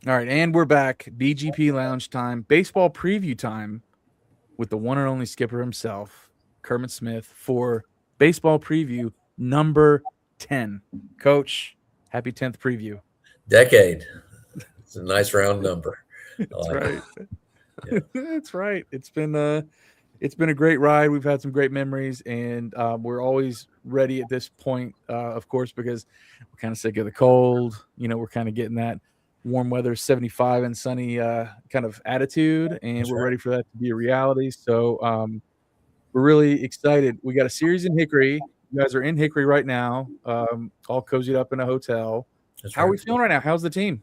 All right, and we're back. BGP Lounge time, baseball preview time with the one and only skipper himself, Kermit Smith, for baseball preview number 10. Coach, happy 10th preview. Decade. It's a nice round number. I That's like it. right. Yeah. That's right. It's been a great ride. We've had some great memories, and we're always ready at this point, of course, because we're kind of sick of the cold. We're kind of getting that warm weather, 75 and sunny kind of attitude, and That's we're right. ready for that to be a reality. So we're really excited. We got a series in Hickory. You guys are in Hickory right now, all cozied up in a hotel. That's How are right. we feeling right now? How's the team?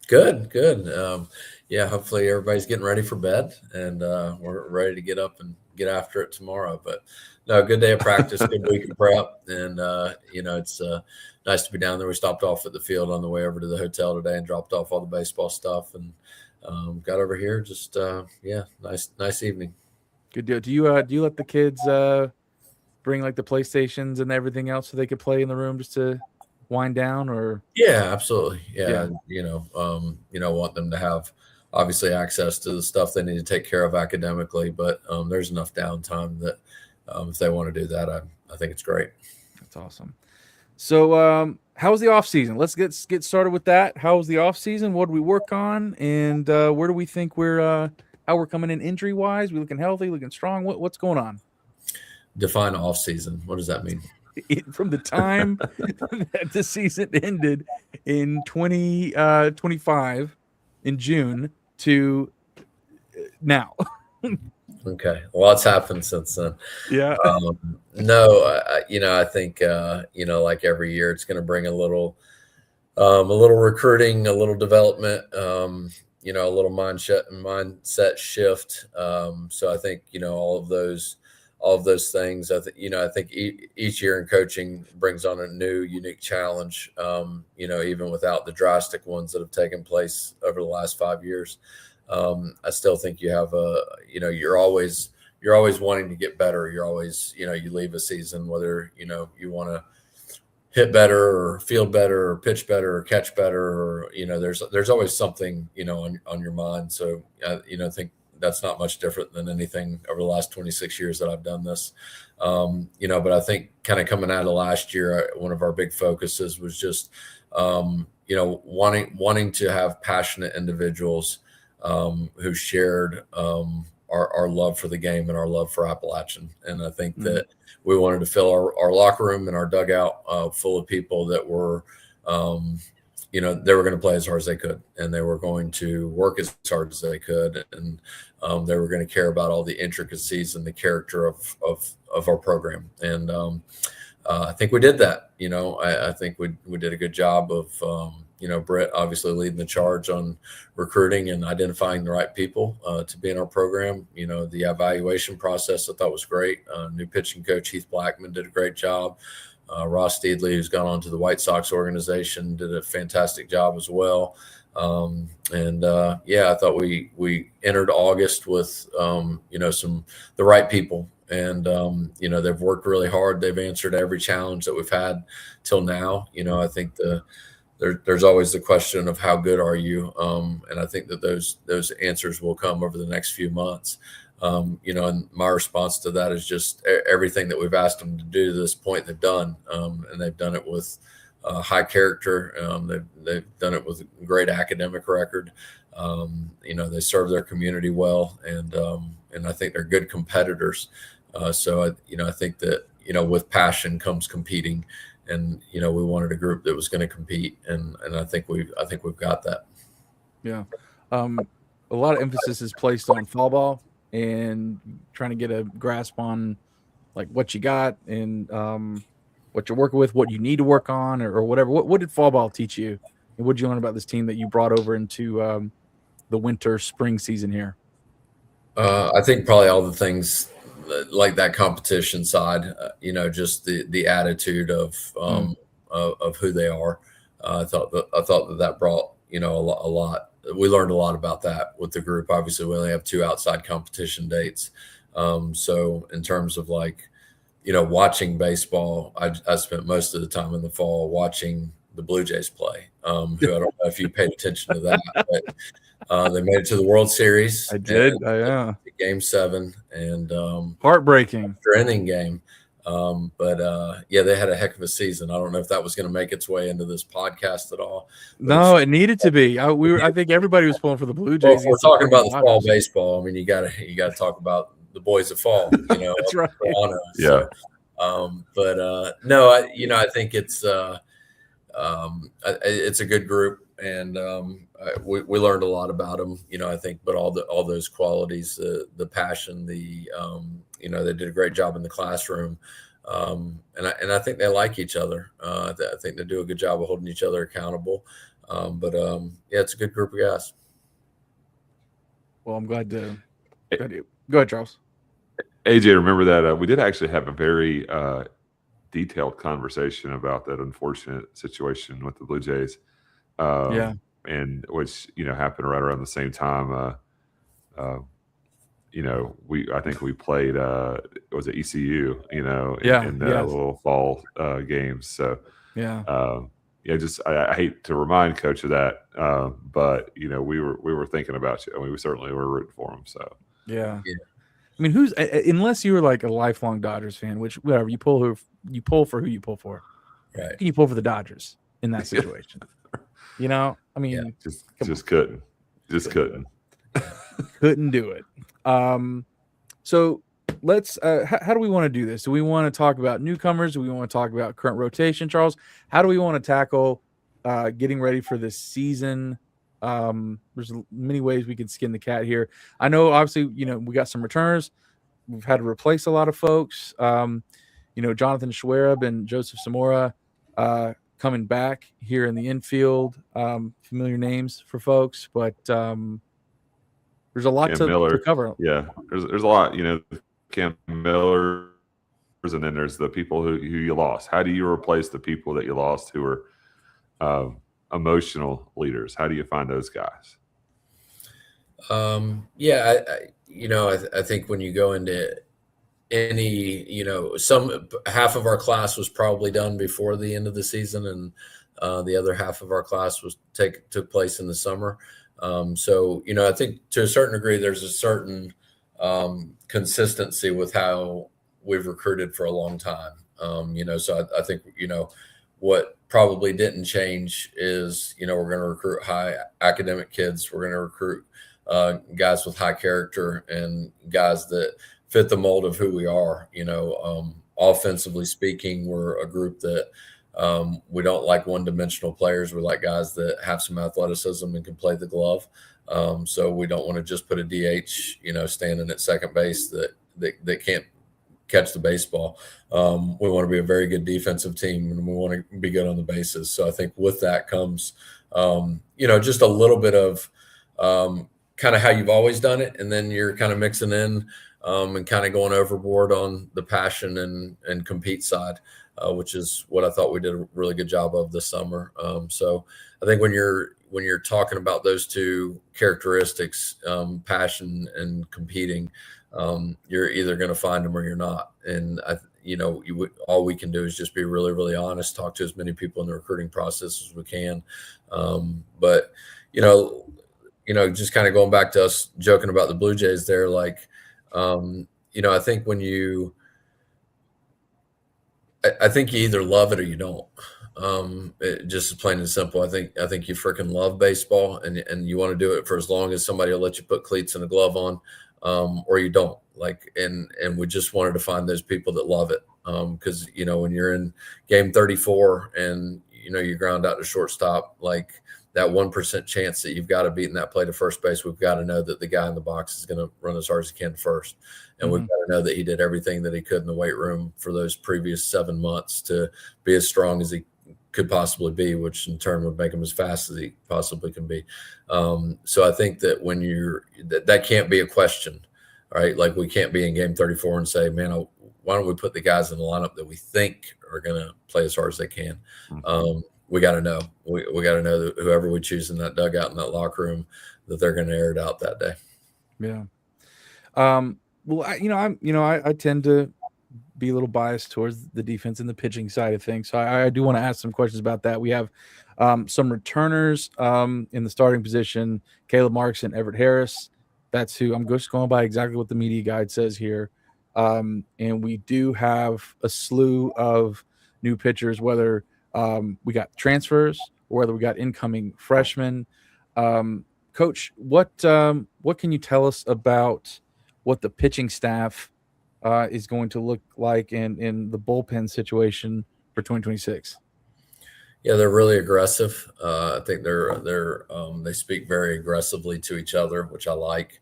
Good, good. Yeah, hopefully everybody's getting ready for bed and we're ready to get up and get after it tomorrow. But no, good day of practice, good week of prep. And, it's nice to be down there. We stopped off at the field on the way over to the hotel today and dropped off all the baseball stuff and got over here. Just, nice evening. Good deal. Do you let the kids bring like the PlayStations and everything else so they could play in the room just to wind down? Or Yeah, absolutely. yeah, Yeah, want them to have obviously access to the stuff they need to take care of academically, but there's enough downtime that if they want to do that, I think it's great. that's awesome. So how was the off season? Let's get started with that. How was the off season? What did we work on, and where do we think we're how we're coming in injury wise? We looking healthy, looking strong. What's going on? Define off season. What does that mean? From the time that the season ended in 2025 in June to now. Okay, a lot's happened since then. Yeah. No, I think like every year, it's going to bring a little recruiting, a little development, a little mindset shift. So I think all of those things. I think each year in coaching brings on a new, unique challenge. Even without the drastic ones that have taken place over the last 5 years, I still think you have you're always wanting to get better. You're always, you leave a season whether you want to hit better or field better or pitch better or catch better or there's always something on your mind. So I think that's not much different than anything over the last 26 years that I've done this. But I think kind of coming out of last year, one of our big focuses was just wanting to have passionate individuals who shared our love for the game and our love for Appalachian. And I think that we wanted to fill our locker room and our dugout full of people that were, they were going to play as hard as they could, and they were going to work as hard as they could, and they were going to care about all the intricacies and the character of our program. And I think we did that. I think we did a good job of Brett obviously leading the charge on recruiting and identifying the right people to be in our program. The evaluation process I thought was great. New pitching coach Heath Blackman did a great job. Ross Steedley, who's gone on to the White Sox organization, did a fantastic job as well. I thought we entered August with the right people, and they've worked really hard. They've answered every challenge that we've had till now. I think there's always the question of how good are you, and I think that those answers will come over the next few months. And my response to that is just everything that we've asked them to do to this point, they've done, and they've done it with high character. They've done it with a great academic record. They serve their community well, and I think they're good competitors. I think that with passion comes competing, and we wanted a group that was going to compete, and I think we've got that. Yeah. A lot of emphasis is placed on fall ball and trying to get a grasp on like what you got and what you're working with, what you need to work on, or whatever. What did fall ball teach you, and what did you learn about this team that you brought over into the winter spring season here? I think probably all the things like that competition side, just the attitude of who they are. I thought that brought a lot. We learned a lot about that with the group. Obviously, we only have 2 outside competition dates. So in terms of watching baseball, I spent most of the time in the fall watching the Blue Jays play. Who I don't know if you paid attention to that, but they made it to the World Series. I did. And Game 7 and heartbreaking extra inning game. Yeah, they had a heck of a season. I don't know if that was going to make its way into this podcast at all. No, it needed to be. I think everybody was pulling for the Blue Jays. Well, if we're talking about the fall baseball, I mean, you got to talk about the boys of fall. You know, that's right. Toronto, yeah. So, no, I think it's a good group, and we learned a lot about them. You know, I think, but all those qualities, the passion, you know, they did a great job in the classroom, and I think they like each other. I think they do a good job of holding each other accountable. Yeah, it's a good group of guys. Well, I'm glad to. Go ahead, Charles. AJ, remember that we did actually have a very detailed conversation about that unfortunate situation with the Blue Jays. Yeah. And which, you know, happened right around the same time. You know, I think we played, was it ECU, you know, in the little fall games. So, yeah. I hate to remind Coach of that. But, you know, we were thinking about you. I mean, we certainly were rooting for him. So, yeah. I mean, unless you were like a lifelong Dodgers fan, which whatever you pull for who you pull for, right? You pull for the Dodgers in that situation. You know, I mean, just couldn't do it. So let's. How do we want to do this? Do we want to talk about newcomers? Do we want to talk about current rotation, Charles? How do we want to tackle getting ready for this season? There's many ways we can skin the cat here. I know, obviously, you know, we got some returners. We've had to replace a lot of folks. You know, Jonathan Schwereb and Joseph Samora coming back here in the infield. Familiar names for folks, but there's a lot to cover. Yeah, there's a lot. You know, Cam Miller, and then there's the people who you lost. How do you replace the people that you lost who are emotional leaders? How do you find those guys? I think when you go into any, you know, half of our class was probably done before the end of the season, and the other half of our class took place in the summer. So, you know, I think to a certain degree, there's a certain consistency with how we've recruited for a long time. You know, so I think, you know, what probably didn't change is, you know, we're going to recruit high academic kids. We're going to recruit guys with high character and guys that fit the mold of who we are. You know, offensively speaking, we're a group that we don't like one-dimensional players. We like guys that have some athleticism and can play the glove. So we don't want to just put a DH, you know, standing at second base that can't catch the baseball. We want to be a very good defensive team, and we want to be good on the bases. So I think with that comes, you know, just a little bit of kind of how you've always done it, and then you're kind of mixing in and kind of going overboard on the passion and compete side, which is what I thought we did a really good job of this summer. So I think when you're talking about those two characteristics, passion and competing, you're either going to find them or you're not. And all we can do is just be really, really honest, talk to as many people in the recruiting process as we can. But just kind of going back to us joking about the Blue Jays there, like, I think I think you either love it or you don't. Just plain and simple. I think you freaking love baseball and you want to do it for as long as somebody will let you put cleats and a glove on, or you don't. Like, and we just wanted to find those people that love it. Because when you're in game 34 and you ground out to shortstop, like that 1% chance that you've got to beat in that play to first base, we've got to know that the guy in the box is going to run as hard as he can first. And we've got to know that he did everything that he could in the weight room for those previous 7 months to be as strong as he could possibly be, which in turn would make him as fast as he possibly can be. So I think that when that can't be a question, right? Like, we can't be in game 34 and say, man, why don't we put the guys in the lineup that we think are going to play as hard as they can? We got to know. We got to know that whoever we choose in that dugout, in that locker room, that they're going to air it out that day. Yeah. Well, I tend to be a little biased towards the defense and the pitching side of things. So I do want to ask some questions about that. We have some returners in the starting position: Caleb Marks and Everett Harris. That's who I'm just going by exactly what the media guide says here. And we do have a slew of new pitchers, whether we got transfers or whether we got incoming freshmen. Coach, what can you tell us about what the pitching staff is going to look like in the bullpen situation for 2026? Yeah, they're really aggressive. I think they speak very aggressively to each other, which I like.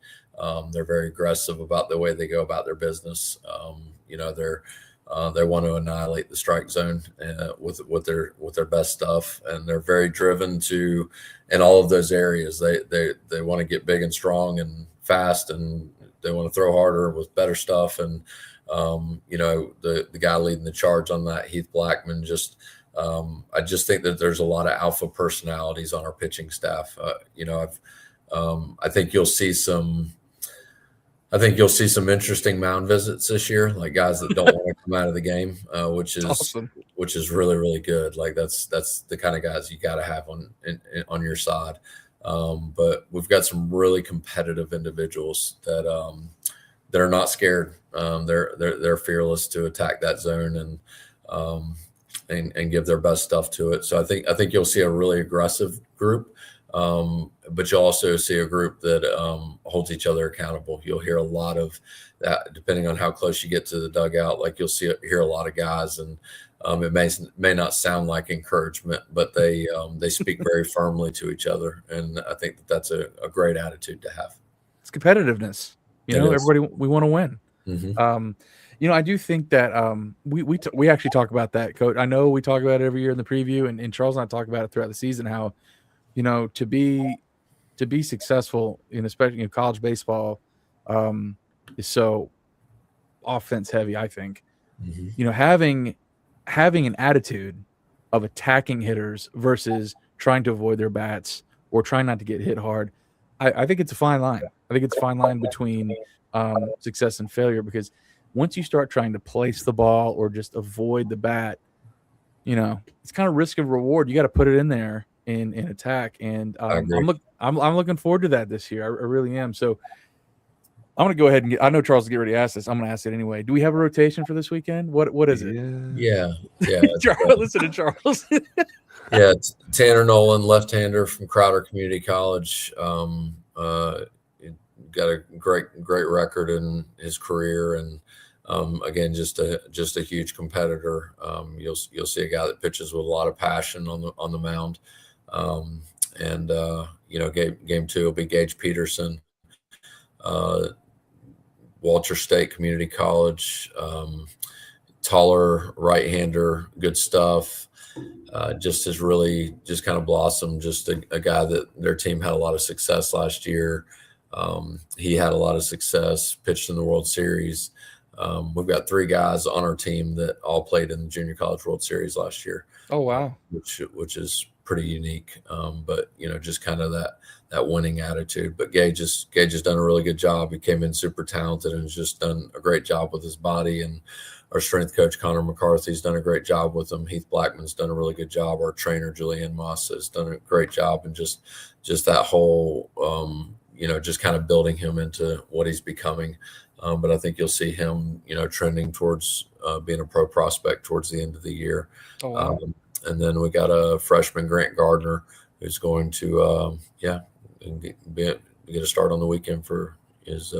They're very aggressive about the way they go about their business. They want to annihilate the strike zone with their best stuff, and they're very driven to in all of those areas. They want to get big and strong and fast, and they want to throw harder with better stuff. And the guy leading the charge on that, Heath Blackman, I just think that there's a lot of alpha personalities on our pitching staff. I think you'll see some interesting mound visits this year, like guys that don't want to come out of the game, which is awesome. Which is really, really good. Like that's the kind of guys you got to have on your side. But we've got some really competitive individuals that are not scared. They're fearless to attack that zone and give their best stuff to it. So I think you'll see a really aggressive group. But you'll also see a group that holds each other accountable. You'll hear a lot of that, depending on how close you get to the dugout. Like you'll hear a lot of guys, and it may not sound like encouragement, but they speak very firmly to each other, and I think that's a great attitude to have. It's competitiveness. Everybody, we want to win. Mm-hmm. I do think that we actually talk about that, Coach. I know we talk about it every year in the preview, and Charles and I talk about it throughout the season. How to be successful in especially college baseball is so offense heavy. I think having an attitude of attacking hitters versus trying to avoid their bats or trying not to get hit hard. I think it's a fine line. I think it's a fine line between success and failure, because once you start trying to place the ball or just avoid the bat, it's kind of risk of reward. You got to put it in there in attack, and I'm looking forward to that this year. I really am. So I'm going to go ahead and I know Charles will get ready to ask this. I'm going to ask it anyway. Do we have a rotation for this weekend? What is it? Yeah. Listen to Charles. Yeah, it's Tanner Nolan, left-hander from Crowder Community College. Got a great record in his career, and again, just a huge competitor. You'll see a guy that pitches with a lot of passion on the mound. Game 2 will be Gage Peterson, Walter State Community College, taller right-hander, good stuff. Has really just kind of blossomed. Just a guy that their team had a lot of success last year. He had a lot of success, pitched in the World Series. We've got 3 guys on our team that all played in the Junior College World Series last year. Oh, wow. Which is pretty unique. But just kind of that winning attitude. But Gage has done a really good job. He came in super talented and has just done a great job with his body. And our strength coach, Connor McCarthy's done a great job with him. Heath Blackman's done a really good job. Our trainer, Julianne Moss, has done a great job. And just that whole, just kind of building him into what he's becoming. But I think you'll see him, trending towards being a pro prospect towards the end of the year. Oh, wow. And then we got a freshman, Grant Gardner, who's going to, get a start on the weekend for his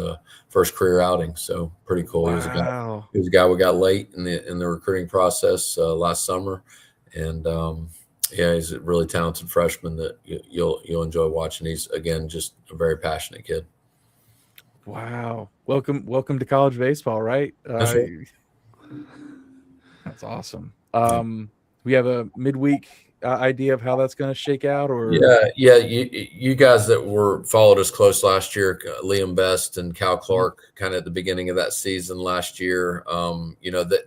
first career outing. So pretty cool. Wow. He was a guy we got late in the recruiting process last summer, and he's a really talented freshman that you'll enjoy watching. He's again just a very passionate kid. Wow. Welcome to college baseball, right? That's right. That's awesome. We have a midweek idea of how that's going to shake out, or you guys that followed us close last year, Liam Best and Cal Clark, kind of at the beginning of that season last year,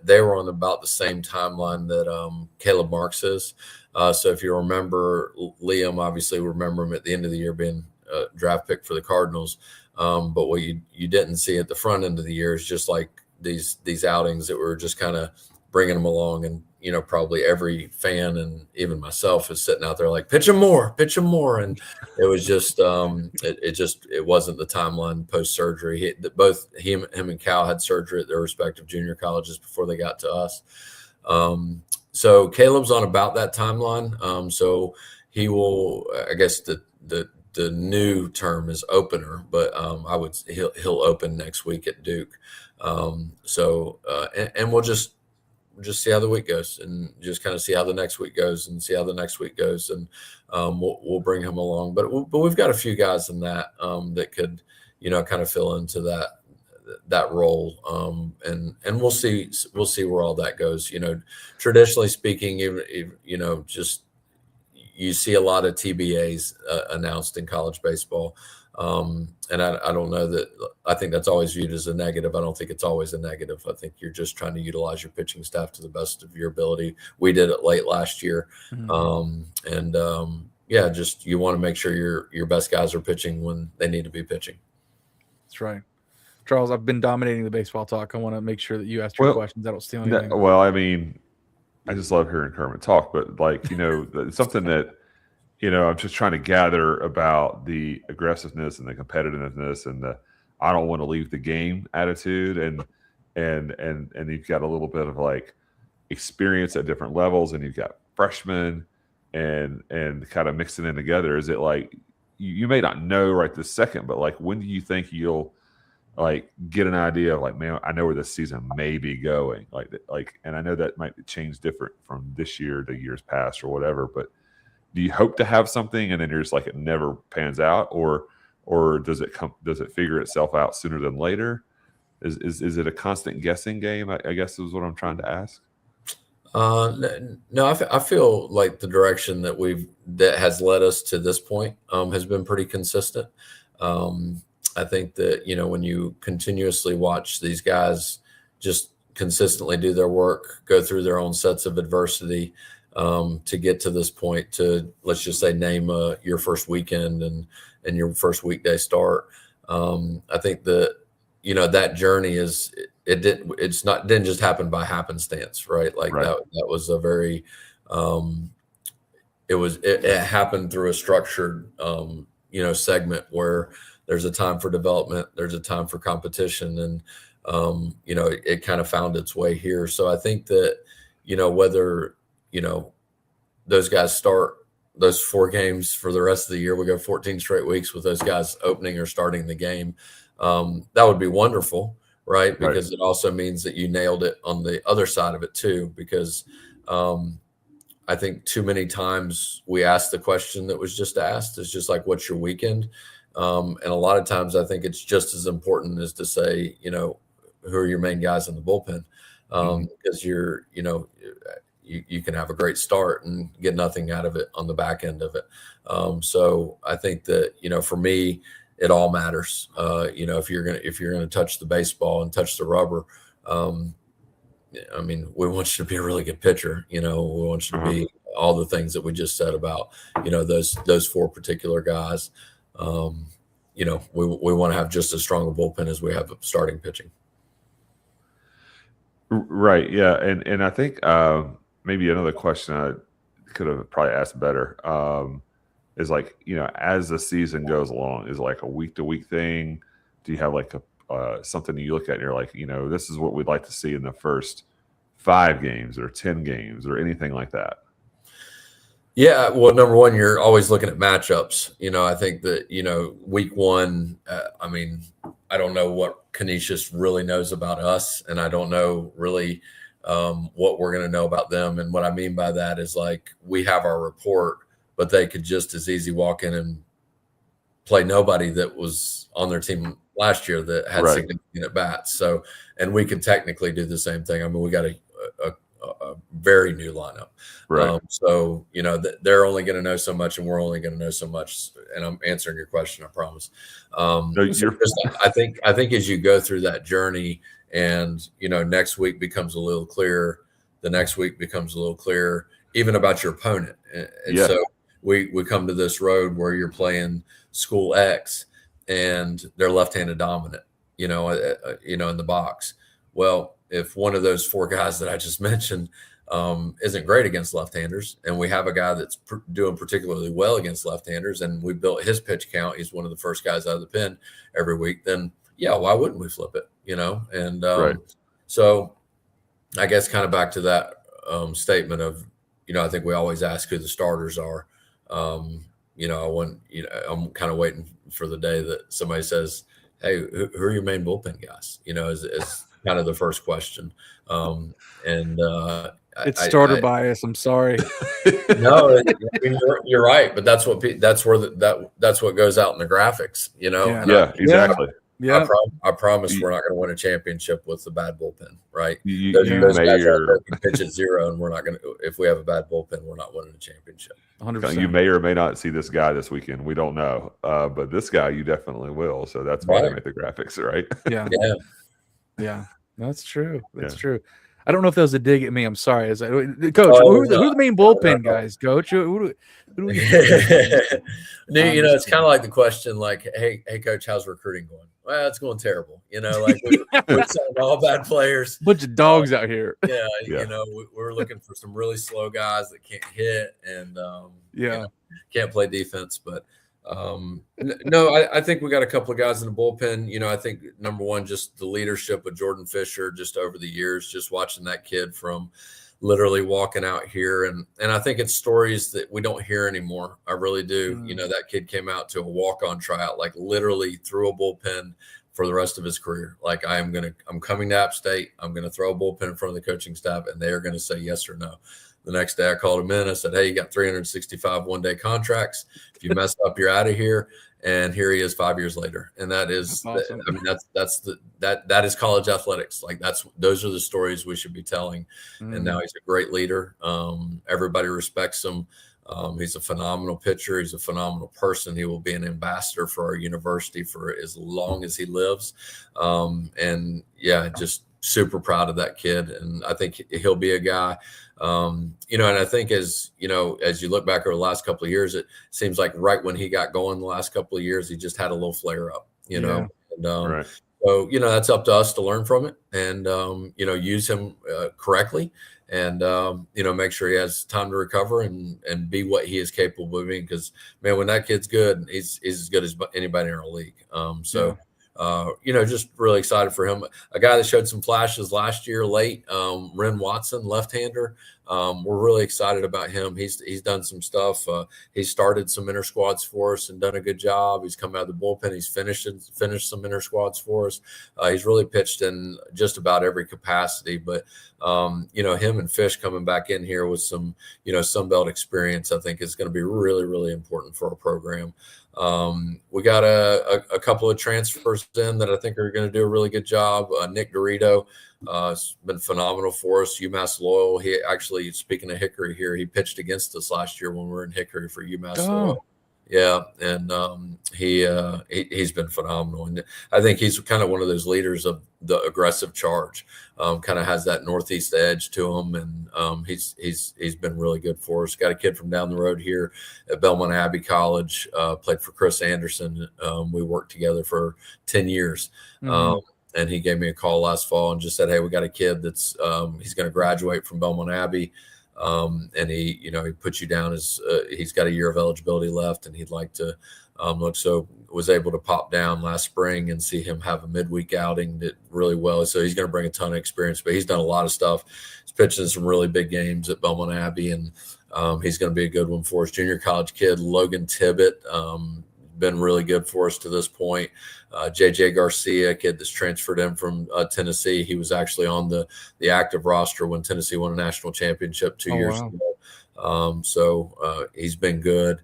they were on about the same timeline that Caleb Marks is. So if you remember Liam, obviously remember him at the end of the year being a draft pick for the Cardinals. But what you didn't see at the front end of the year is just like these outings that were just kind of bringing them along. And, you know, probably every fan and even myself is sitting out there like, pitch him more. And it was just, it wasn't the timeline post-surgery. Both him and Cal had surgery at their respective junior colleges before they got to us. So Caleb's on about that timeline. So he will, I guess the new term is opener, but he'll open next week at Duke. And we'll just see how the week goes, and just kind of see how the next week goes, and see how the next week goes, and we'll bring him along. But we've got a few guys in that that could, you know, kind of fill into that role, and we'll see where all that goes. You know, traditionally speaking, you know, just you see a lot of TBAs announced in college baseball. And I don't know that I think that's always viewed as a negative. I don't think it's always a negative. I think you're just trying to utilize your pitching staff to the best of your ability. We did it late last year. Just you want to make sure your best guys are pitching when they need to be pitching. That's right. Charles, I've been dominating the baseball talk. I want to make sure that you ask your questions. I don't steal anything. Well, I mean, I just love hearing Kermit talk, but like, you know, something that, you know, I'm just trying to gather about the aggressiveness and the competitiveness and the I don't want to leave the game attitude, and you've got a little bit of like experience at different levels, and you've got freshmen and kind of mixing in together. Is it like you may not know right this second, but like when do you think you'll like get an idea of like, man, I know where this season may be going, like and I know that might change different from this year to years past or whatever, but do you hope to have something and then you're just like it never pans out, or does it figure itself out sooner than later? Is it a constant guessing game? I guess is what I'm trying to ask. No, I feel like the direction that has led us to this point has been pretty consistent. I think that, you know, when you continuously watch these guys just consistently do their work, go through their own sets of adversity, to get to this point, to let's just say name your first weekend and your first weekday start. I think that, you know, that journey didn't just happen by happenstance, right? Like right. That was a very it happened through a structured you know, segment where there's a time for development, there's a time for competition, and you know, it kind of found its way here. So I think that, you know, whether, you know, those guys start those 4 games for the rest of the year, we go 14 straight weeks with those guys opening or starting the game. That would be wonderful, right? Because it also means that you nailed it on the other side of it too, because I think too many times we ask the question that was just asked. It's just like, what's your weekend? And a lot of times I think it's just as important as to say, you know, who are your main guys in the bullpen? Because you're, you know, you can have a great start and get nothing out of it on the back end of it. So I think that, you know, for me, it all matters. You know, if you're gonna touch the baseball and touch the rubber, I mean, we want you to be a really good pitcher. You know, we want you to be all the things that we just said about, you know, those 4 particular guys. You know, we want to have just as strong a bullpen as we have starting pitching. Right. Yeah. And I think maybe another question I could have probably asked better is like, you know, as the season goes along, is it like a week to week thing? Do you have like something you look at and you're like, you know, this is what we'd like to see in the first 5 games or 10 games or anything like that? Yeah, well, number one, you're always looking at matchups. You know, I think that, you know, week 1, I mean, I don't know what Canisius really knows about us, and I don't know really what we're going to know about them. And what I mean by that is, like, we have our report, but they could just as easy walk in and play nobody that was on their team last year that had significant at bats. So, and we could technically do the same thing. I mean, we got a very new lineup. Right. So, you know, they're only going to know so much and we're only going to know so much. And I'm answering your question, I promise. I think as you go through that journey and, you know, next week becomes a little clearer, the next week becomes a little clearer, even about your opponent. And so we come to this road where you're playing school X and they're left-handed dominant, you know, in the box. Well, if one of those 4 guys that I just mentioned isn't great against left-handers, and we have a guy that's doing particularly well against left-handers, and we built his pitch count, he's one of the first guys out of the pen every week, then yeah, why wouldn't we flip it? And Right. so I guess kind of back to that statement of, I think we always ask who the starters are. I'm kind of waiting for the day that somebody says, "Hey, who are your main bullpen guys?" Is kind of the first question. It's starter bias. I'm sorry. No, I mean, you're right, but that's what that's what goes out in the graphics. Yeah. And Yeah, exactly. Yeah. I promise we're not going to win a championship with a bad bullpen, right? You Those may guys out or there can pitch at 0, and we're not going to. If we have a bad bullpen, we're not winning a championship. 100%. you may or may not see this guy this weekend. We don't know, but this guy you definitely will. So that's why they Right. make the graphics, right? Yeah. Yeah. Yeah. That's true. That's Yeah. true. I don't know if that was a dig at me. I'm sorry. Coach, Oh, who are the main bullpen no. guys, Coach? Who do we It's kind of like the question, like, hey, coach, how's recruiting going? Well, it's going terrible. Like we're selling all bad players. bunch of dogs out here. Yeah, Yeah. we're looking for some really slow guys that can't hit and Yeah. can't play defense. But no, I think we got a couple of guys in the bullpen. I think number one, just the leadership of Jordan Fisher, just over the years, just watching that kid from literally walking out here, and I think it's stories that we don't hear anymore. I really do. That kid came out to a walk-on tryout, like literally threw a bullpen for the rest of his career. Like, I'm coming to App State. I'm going to throw a bullpen in front of the coaching staff, and they are going to say yes or no. The next day I called him in. I said, "Hey, you got 365 one-day contracts. If you mess up, you're out of here." And here he is 5 years later. And that is, That's awesome. I mean, that is college athletics. Like, those are the stories we should be telling. And now he's a great leader. Everybody respects him. He's a phenomenal pitcher. He's a phenomenal person. He will be an ambassador for our university for as long as he lives. And yeah, just super proud of that kid. And I think he'll be a guy, and I think as you look back over the last couple of years, it seems like right when he got going the last couple of years, he just had a little flare up, and Right. so, that's up to us to learn from it and, use him correctly and, make sure he has time to recover and be what he is capable of being. Because, man, when that kid's good, he's as good as anybody in our league. Just really excited for him. A guy that showed some flashes last year late, Ren Watson, left-hander. We're really excited about him. He's done some stuff. He started some inter squads for us and done a good job. He's come out of the bullpen. He's finished some inter squads for us. He's really pitched in just about every capacity. But him and Fish coming back in here with some Sun Belt experience, I think is going to be really, really important for our program. We got a couple of transfers in that I think are going to do a really good job. Nick Dorito has been phenomenal for us. UMass Loyal. He actually, speaking of Hickory here, he pitched against us last year when we were in Hickory for UMass Loyal. Yeah, and he's been phenomenal, and I think he's kind of one of those leaders of the aggressive charge. Kind of has that northeast edge to him, and he's been really good for us. Got a kid from down the road here at Belmont Abbey College, played for Chris Anderson. We worked together for 10 years. And he gave me a call last fall and just said, "Hey, we got a kid that's he's going to graduate from Belmont Abbey." And he put you down as he's got a year of eligibility left, and he'd like to look. So was able to pop down last spring and see him have a midweek outing, did really well. So he's going to bring a ton of experience, but he's done a lot of stuff. He's pitched in some really big games at Belmont Abbey, and he's going to be a good one for us. Junior college kid Logan Tibbett, been really good for us to this point. JJ Garcia, kid that's transferred in from Tennessee. He was actually on the active roster when Tennessee won a national championship 2 years ago. So he's been good.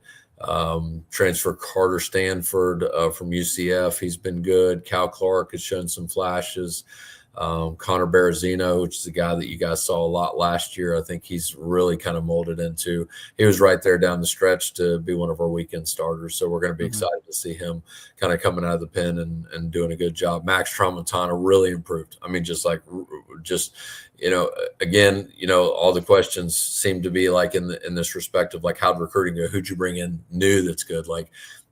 Transfer Carter Stanford from UCF. He's been good. Cal Clark has shown some flashes. Connor Berezino, which is a guy that you guys saw a lot last year. I think he's really kind of molded into, he was right there down the stretch to be one of our weekend starters. So we're going to be excited to see him kind of coming out of the pen and doing a good job. Max Tramontana really improved. I mean, again, all the questions seem to be like in this respect of like, how'd recruiting go? Who'd you bring in new that's good? Like,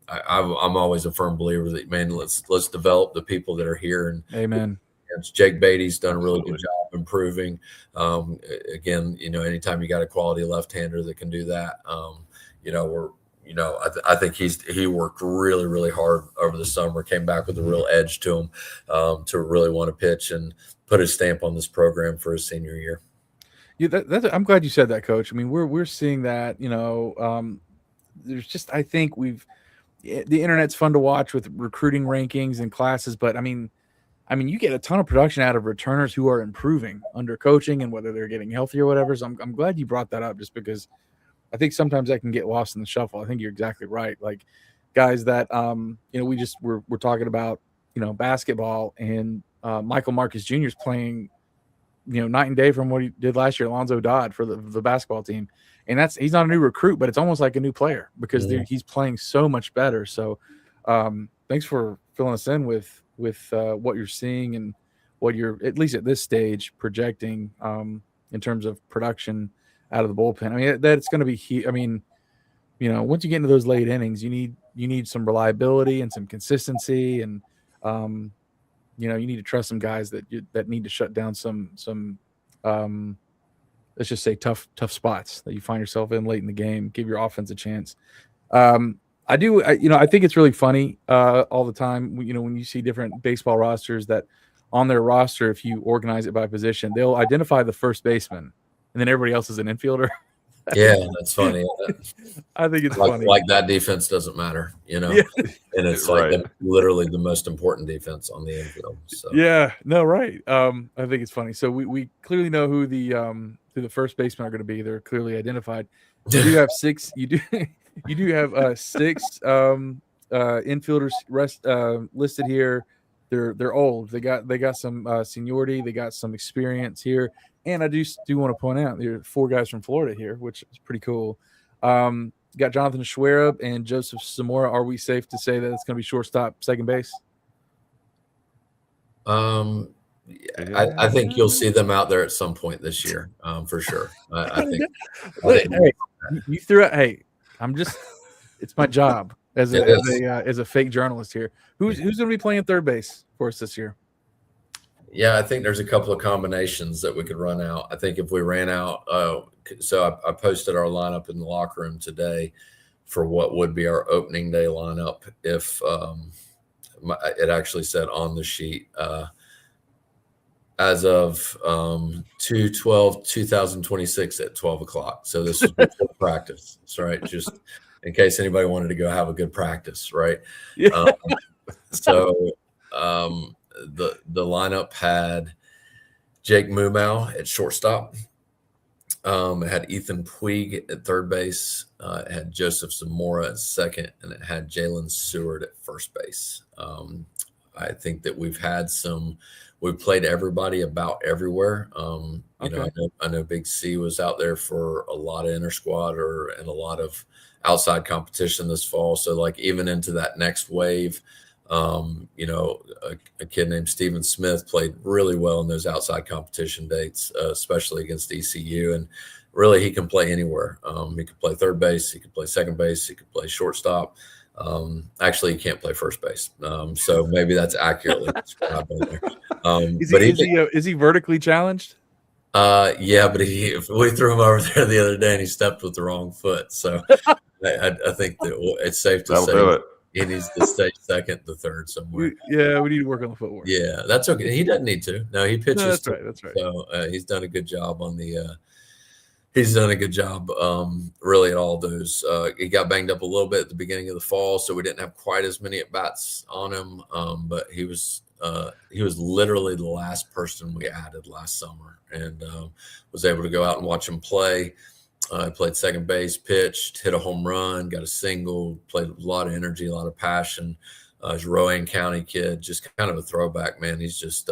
I'm always a firm believer that, man, let's develop the people that are here. And amen. chance. Jake Beatty's done a really good job improving. Again, anytime you got a quality left-hander that can do that, I think he worked really, really hard over the summer, came back with a real edge to him, to really want to pitch and put his stamp on this program for his senior year. Yeah, I'm glad you said that, Coach. I mean, we're seeing that. There's just, I think the internet's fun to watch with recruiting rankings and classes, but I mean, you get a ton of production out of returners who are improving under coaching and whether they're getting healthy or whatever. So I'm glad you brought that up, just because I think sometimes that can get lost in the shuffle. I think you're exactly right. Like guys that we're talking about, basketball, and Michael Marcus Jr. is playing, night and day from what he did last year, Alonzo Dodd, for the basketball team. And he's not a new recruit, but it's almost like a new player because he's playing so much better. So thanks for filling us in with what you're seeing and what you're, at least at this stage, projecting in terms of production out of the bullpen. I mean, that's going to be, once you get into those late innings, you need some reliability and some consistency, and you need to trust some guys that need to shut down some let's just say tough spots that you find yourself in late in the game. Give your offense a chance. I think it's really funny all the time. When you see different baseball rosters that on their roster, if you organize it by position, they'll identify the first baseman, and then everybody else is an infielder. Yeah, that's funny. I think it's funny. Like that defense doesn't matter, Yeah. and it's like literally the most important defense on the infield. So. Yeah, no, right. I think it's funny. So we clearly know who the first basemen are going to be. They're clearly identified. You do have six. You do have six infielders listed here. They're old. They got some seniority. They got some experience here. And I do want to point out there are 4 guys from Florida here, which is pretty cool. Got Jonathan Schwerab and Joseph Zamora. Are we safe to say that it's going to be shortstop, second base? I think you'll see them out there at some point this year, for sure. I think. Hey, you threw it. Hey, it's my job as a fake journalist here. Who's going to be playing third base for us this year? Yeah, I think there's a couple of combinations that we could run out. I think if we ran out, so I posted our lineup in the locker room today for what would be our opening day lineup. If it actually said on the sheet, as of 2/12/2026 at 12 o'clock. So this is before practice. That's right. Just in case anybody wanted to go have a good practice, right? Yeah. The lineup had Jake Mumau at shortstop. It had Ethan Puig at third base. It had Joseph Zamora at second, and it had Jalen Seward at first base. I think that we've played everybody about everywhere. I know Big C was out there for a lot of inter squad and a lot of outside competition this fall. So like even into that next wave, a kid named Steven Smith played really well in those outside competition dates, especially against ECU. And really, he can play anywhere. He could play third base. He could play second base. He could play shortstop. Actually, he can't play first base. So maybe that's accurately described in there. Is he vertically challenged? Yeah, but we threw him over there the other day and he stepped with the wrong foot. So I think that it's safe to say he needs to stay second to third somewhere. We need to work on the footwork. Yeah, that's okay. He doesn't need to. No, he pitches. No, that's right. That's right. So he's done a good job on the. He's done a good job, really, at all those. He got banged up a little bit at the beginning of the fall, so we didn't have quite as many at bats on him. But he was literally the last person we added last summer, and was able to go out and watch him play. Played second base, pitched, hit a home run, got a single, played with a lot of energy, a lot of passion. He's a Rowan County kid, just kind of a throwback, man. He's just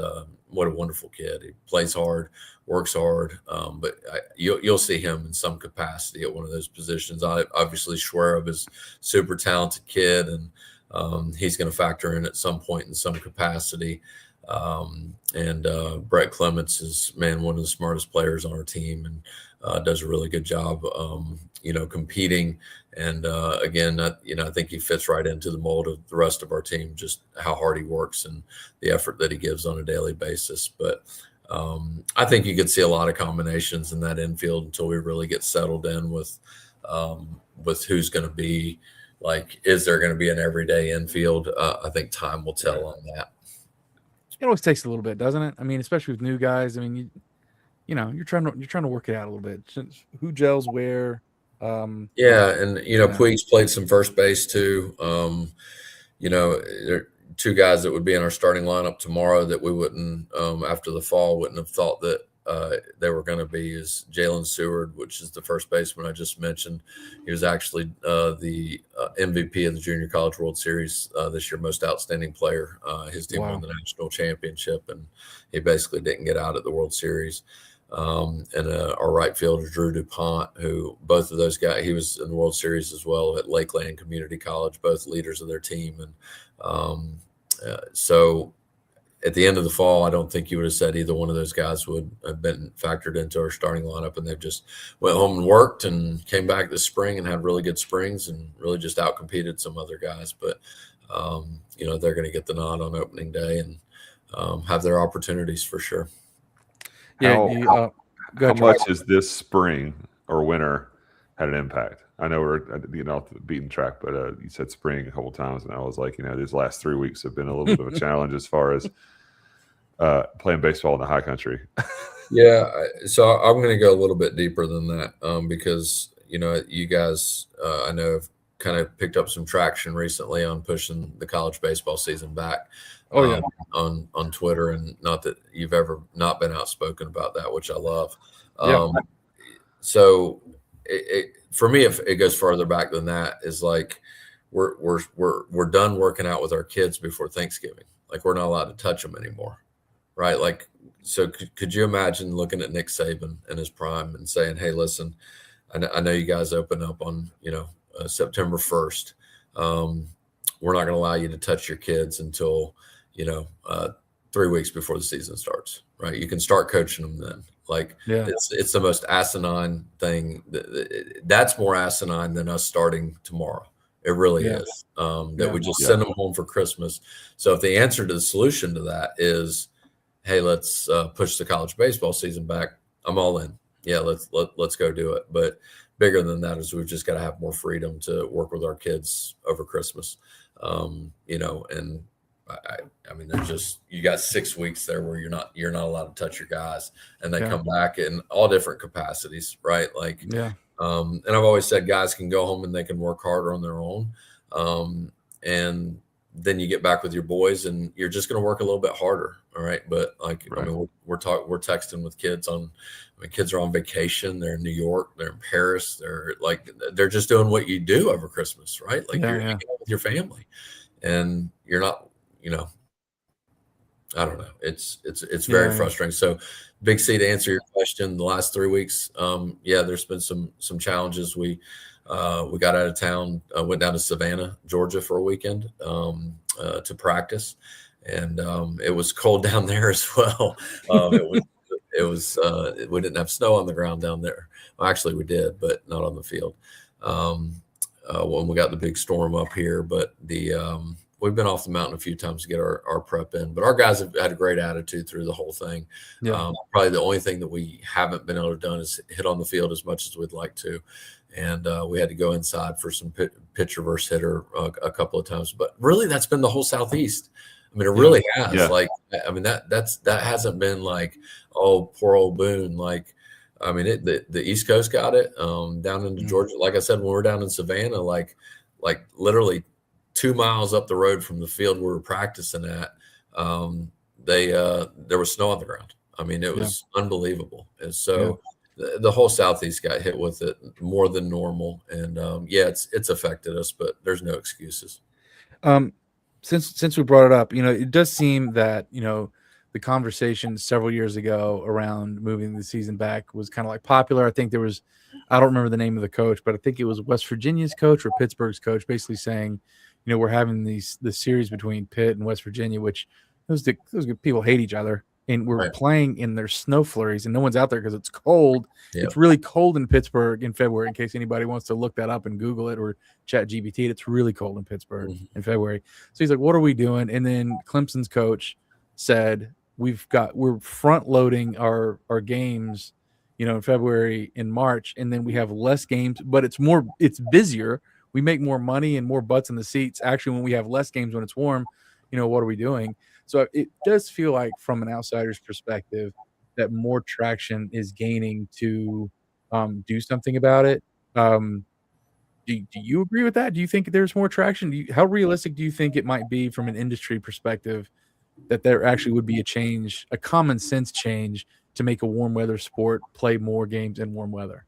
what a wonderful kid. He plays hard, works hard, but you'll see him in some capacity at one of those positions. Obviously, Schwerab is a super talented kid, and he's going to factor in at some point in some capacity. And Brett Clements is, man, one of the smartest players on our team, and does a really good job, competing. And again, I think he fits right into the mold of the rest of our team, just how hard he works and the effort that he gives on a daily basis. But I think you could see a lot of combinations in that infield until we really get settled in with who's going to be, like, is there going to be an everyday infield? I think time will tell on that. It always takes a little bit, doesn't it? I mean, especially with new guys. I mean, you're trying to work it out a little bit. Who gels where? Yeah, and Puig's played some first base too. There are two guys that would be in our starting lineup tomorrow that we wouldn't, after the fall, wouldn't have thought that they were going to be, is Jalen Seward, which is the first baseman I just mentioned. He was actually the MVP of the Junior College World Series this year, most outstanding player. His team won the national championship, and he basically didn't get out at the World Series. And our right fielder, Drew DuPont, who both of those guys, he was in the World Series as well at Lakeland Community College, both leaders of their team. And so at the end of the fall, I don't think you would have said either one of those guys would have been factored into our starting lineup, and they've just went home and worked and came back this spring and had really good springs and really just outcompeted some other guys. But, they're going to get the nod on opening day and have their opportunities for sure. Yeah. How much is this spring or winter had an impact? I know we're off the beaten track, but you said spring a couple of times, and I was like, these last 3 weeks have been a little bit of a challenge as far as playing baseball in the high country. Yeah, so I'm going to go a little bit deeper than that because you guys I know have kind of picked up some traction recently on pushing the college baseball season back. On Twitter, and not that you've ever not been outspoken about that, which I love. So for me, if it goes further back than that, is like we're done working out with our kids before Thanksgiving. Like, we're not allowed to touch them anymore, right? Like, so could you imagine looking at Nick Saban in his prime and saying, "Hey, listen, I know you guys open up on September 1st. We're not going to allow you to touch your kids until 3 weeks before the season starts, right? You can start coaching them then." Like, it's the most asinine thing. That's more asinine than us starting tomorrow. It really is. We just send them home for Christmas. So if the answer to the solution to that is, hey, let's push the college baseball season back, I'm all in. Yeah, let's go do it. But bigger than that is we've just got to have more freedom to work with our kids over Christmas. And I mean, there's just, you got 6 weeks there where you're not allowed to touch your guys, and they come back in all different capacities, right? Like, and I've always said guys can go home and they can work harder on their own. And then you get back with your boys and you're just going to work a little bit harder. All right. But I mean, we're texting with kids kids are on vacation. They're in New York, they're in Paris. They're just doing what you do over Christmas, right? Like, you're hanging out with your family, and you're not, I don't know. It's very frustrating. So, Big C, to answer your question, the last 3 weeks, there's been some challenges. We got out of town, went down to Savannah, Georgia for a weekend to practice, and it was cold down there as well. It was we didn't have snow on the ground down there. Well, actually, we did, but not on the field. When we got the big storm up here, but we've been off the mountain a few times to get our prep in, but our guys have had a great attitude through the whole thing. Probably the only thing that we haven't been able to do is hit on the field as much as we'd like to. And we had to go inside for some pitcher versus hitter a couple of times, but really that's been the whole Southeast. I mean, it really has. Yeah. Like, I mean, that hasn't been like, oh, poor old Boone. Like, I mean, the East Coast got it down into Georgia. Like I said, when we're down in Savannah, like literally 2 miles up the road from the field we were practicing at, there was snow on the ground. I mean, it was unbelievable. And so the whole Southeast got hit with it more than normal. And it's affected us, but there's no excuses. Since we brought it up, it does seem that, the conversation several years ago around moving the season back was kind of like popular. I think there was, I don't remember the name of the coach, but I think it was West Virginia's coach or Pittsburgh's coach, basically saying, we're having the series between Pitt and West Virginia, which those people hate each other. and we're Right. playing and there's snow flurries and no one's out there because it's cold. Yep. It's really cold in Pittsburgh in February, in case anybody wants to look that up and Google it or chat GPT. It's really cold in Pittsburgh in February. So he's like, what are we doing? And then Clemson's coach said, we're front loading our games, in February and March, and then we have less games, but it's busier. We make more money and more butts in the seats actually when we have less games when it's warm. What are we doing? So it does feel like, from an outsider's perspective, that more traction is gaining to do something about it. Do you agree with that? Do you think there's more traction? How realistic do you think it might be from an industry perspective that there actually would be a common sense change to make a warm weather sport play more games in warm weather?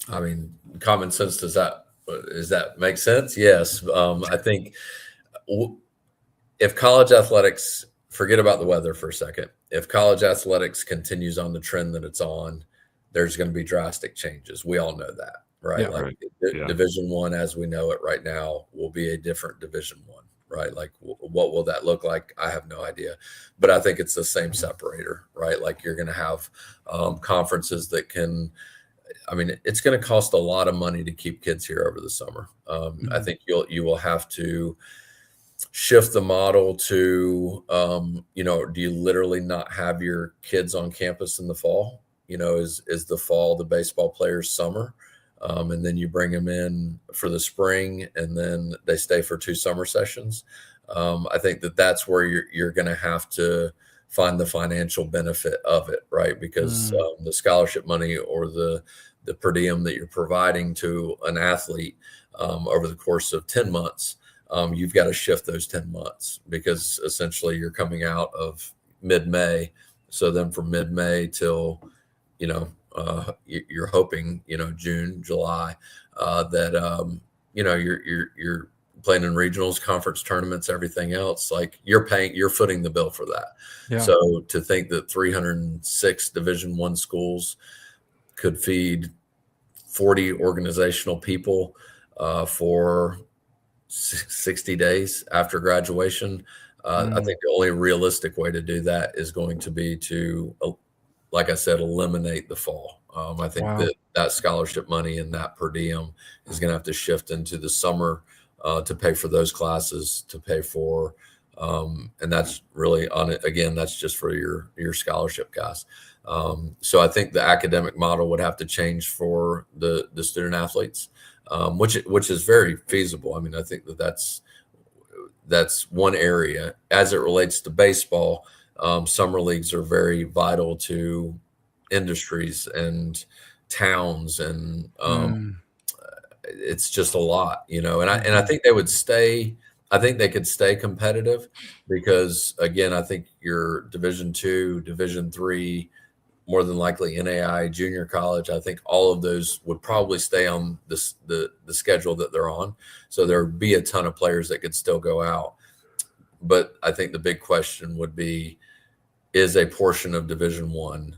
I mean, common sense, does that make sense? Yes. I think if college athletics, forget about the weather for a second, if college athletics continues on the trend that it's on, there's going to be drastic changes. We all know that, right? Yeah, like right. Yeah. Division I, as we know it right now, will be a different Division I, right? Like, what will that look like? I have no idea, but I think it's the same separator, right? Like, you're going to have conferences that can, I mean, it's going to cost a lot of money to keep kids here over the summer. I think you will have to shift the model to, do you literally not have your kids on campus in the fall? Is the fall the baseball players' summer? And then you bring them in for the spring, and then they stay for 2 summer sessions. I think that's where you're going to have to find the financial benefit of it, right? Because the scholarship money or the per diem that you're providing to an athlete over the course of 10 months, you've got to shift those 10 months, because essentially you're coming out of mid-May. So then from mid-May till, you're hoping, June, July, that, you're playing in regionals, conference tournaments, everything else. Like, you're footing the bill for that. Yeah. So to think that 306 Division I schools could feed 40 organizational people for 60 days after graduation, I think the only realistic way to do that is going to be to, like I said, eliminate the fall. I think that scholarship money and that per diem is going to have to shift into the summer to pay for those classes, to pay for, and that's really on it. Again, that's just for your scholarship guys. So I think the academic model would have to change for the student athletes, which is very feasible. I mean, I think that's one area. As it relates to baseball, summer leagues are very vital to industries and towns, and it's just a lot, and I think they would stay. I think they could stay competitive, because again, I think your Division II, Division III, more than likely NAI, junior college, I think all of those would probably stay on the schedule that they're on. So there would be a ton of players that could still go out. But I think the big question would be, is a portion of Division I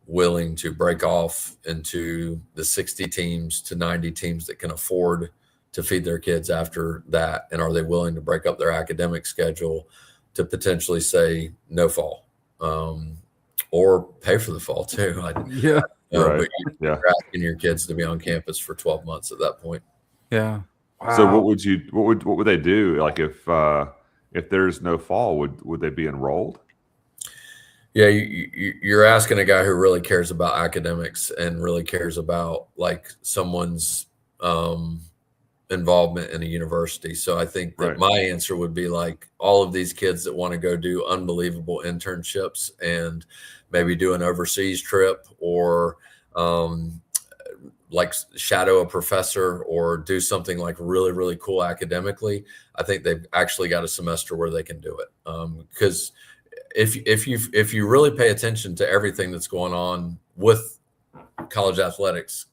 willing to break off into the 60 teams to 90 teams that can afford to feed their kids after that? And are they willing to break up their academic schedule to potentially say no fall? Or pay for the fall too. Yeah. Right. But you're asking your kids to be on campus for 12 months at that point. Yeah. Wow. So what would they do? Like, if there's no fall, would they be enrolled? Yeah, you're asking a guy who really cares about academics and really cares about, like, someone's involvement in a university. So I think that my answer would be, like, all of these kids that want to go do unbelievable internships and maybe do an overseas trip, or like shadow a professor, or do something like really, really cool academically. I think they've actually got a semester where they can do it. Because if you really pay attention to everything that's going on with college athletics,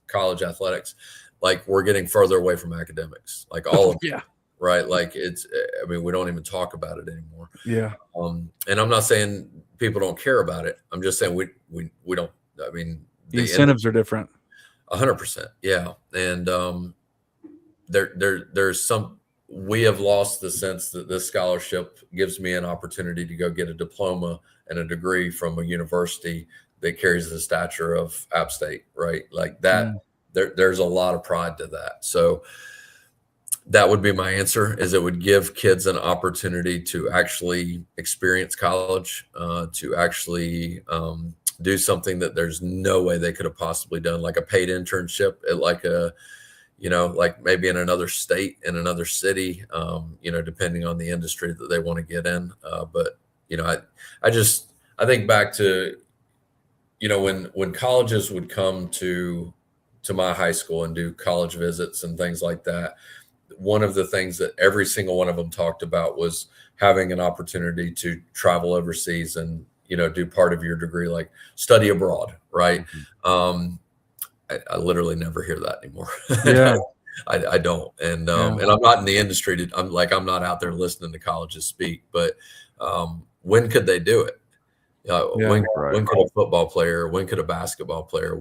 like, we're getting further away from academics, like all of it, right? Like, we don't even talk about it anymore. Yeah. And I'm not saying people don't care about it. I'm just saying we don't. I mean, the incentives are different. 100%. Yeah. And there's some, we have lost the sense that this scholarship gives me an opportunity to go get a diploma and a degree from a university that carries the stature of App State, right? Like that, there's a lot of pride to that. So that would be my answer, is it would give kids an opportunity to actually experience college, to actually do something that there's no way they could have possibly done, like a paid internship at like a, like maybe in another state, in another city, depending on the industry that they want to get in. But I think back to, when colleges would come to my high school and do college visits and things like that, one of the things that every single one of them talked about was having an opportunity to travel overseas and, do part of your degree, like study abroad. Right. Mm-hmm. I literally never hear that anymore. Yeah. I don't. And and I'm not in the industry I'm not out there listening to colleges speak, but when could they do it? When could a football player, when could a basketball player,